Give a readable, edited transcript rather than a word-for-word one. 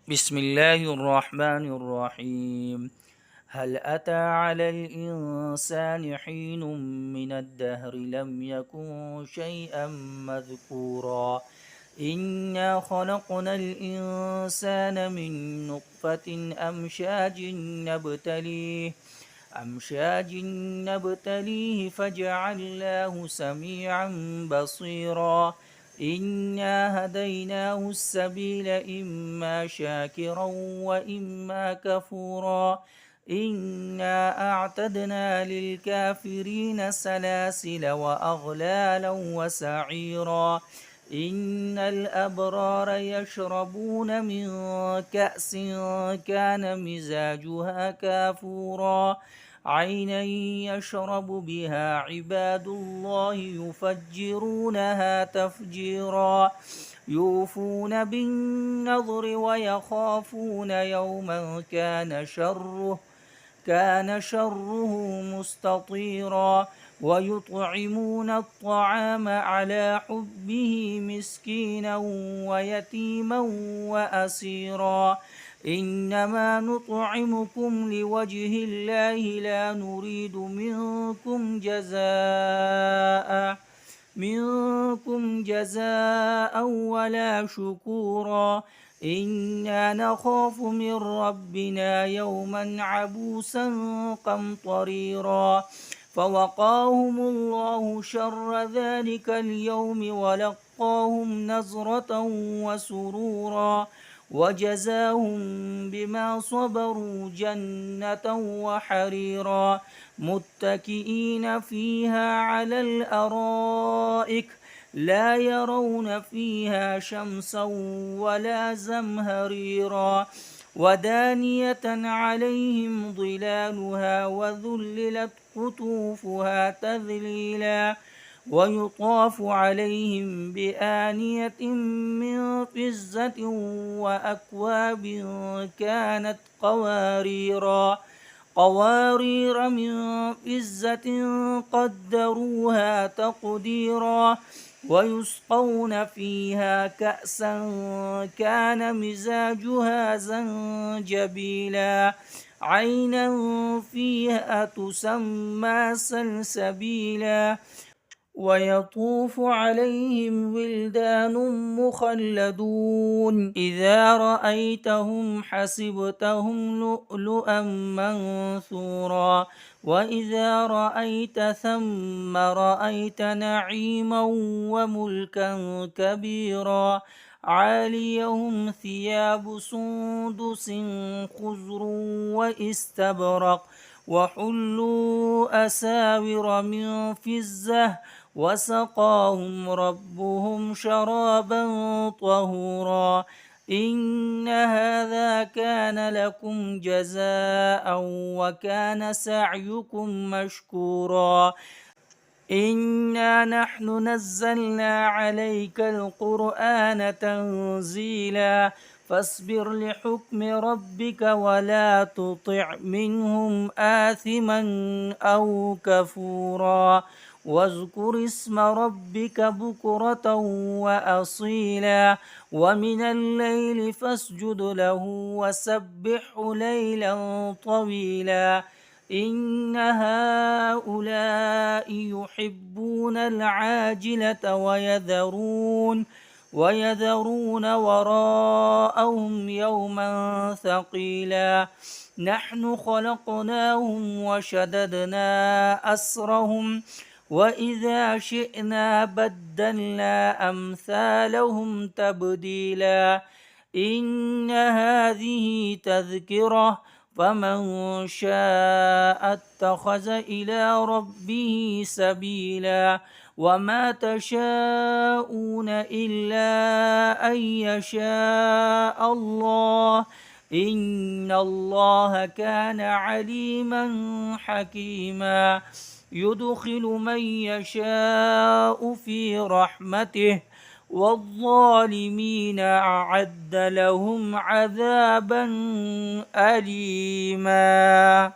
بسم الله الرحمن الرحيم. هل أتى على الإنسان حين من الدهر لم يكن شيئا مذكورا. إنا خلقنا الإنسان من نطفة أمشاج نبتليه فجعلناه سميعا بصيرا. إنا هديناه السبيل إما شاكرا وإما كفورا. إنا أعتدنا للكافرين سلاسل وأغلالا وسعيرا. إن الأبرار يشربون من كأس كان مزاجها كافورا. عينا يشرب بها عباد الله يفجرونها تفجيرا. يوفون بالنذر ويخافون يوما كان شره مستطيرا. ويطعمون الطعام على حبه مسكينا ويتيما وأسيرا. إنما نطعمكم لوجه الله لا نريد منكم جزاء ولا شكورا. إنا نخاف من ربنا يوما عبوسا قمطريرا. فوقاهم الله شر ذلك اليوم ولقاهم نزرة وسرورا. وجزاهم بما صبروا جنة وحريرا. متكئين فيها على الأرائك لا يرون فيها شمسا ولا زمهريرا. ودانية عليهم ظلالها وذللت قطوفها تذليلا. ويطاف عليهم بآنية من فضة وأكواب كانت قوارير من فضة قدروها تقديرا. ويسقون فيها كأسا كان مزاجها زنجبيلا. عينا فيها تسمى سلسبيلا. ويطوف عليهم ولدان مخلدون إذا رأيتهم حسبتهم لؤلؤا منثورا. وإذا رأيت ثم رأيت نعيما وملكا كبيرا. عاليهم ثياب سندس خضر واستبرق وحلوا أساور من فضة وسقاهم ربهم شرابا طهورا. إن هذا كان لكم جزاء وكان سعيكم مشكورا. إنا نحن نزلنا عليك القرآن تنزيلا. فاصبر لحكم ربك ولا تطع منهم آثما أو كفورا. واذكر اسم ربك بكرة وأصيلا. ومن الليل فاسجد له وسبحه ليلا طويلا. إن هؤلاء يحبون العاجلة ويذرون وراءهم يوما ثقيلا. نحن خلقناهم وشددنا أسرهم وإذا شئنا بدلنا أمثالهم تبديلا. إن هذه تذكرة فمن شاء اتخذ إلى ربه سبيلا. وما تشاءون إلا أن يشاء الله. إن الله كان عليما حكيما. يدخل من يشاء في رحمته والظالمين أعد لهم عذابا أليما.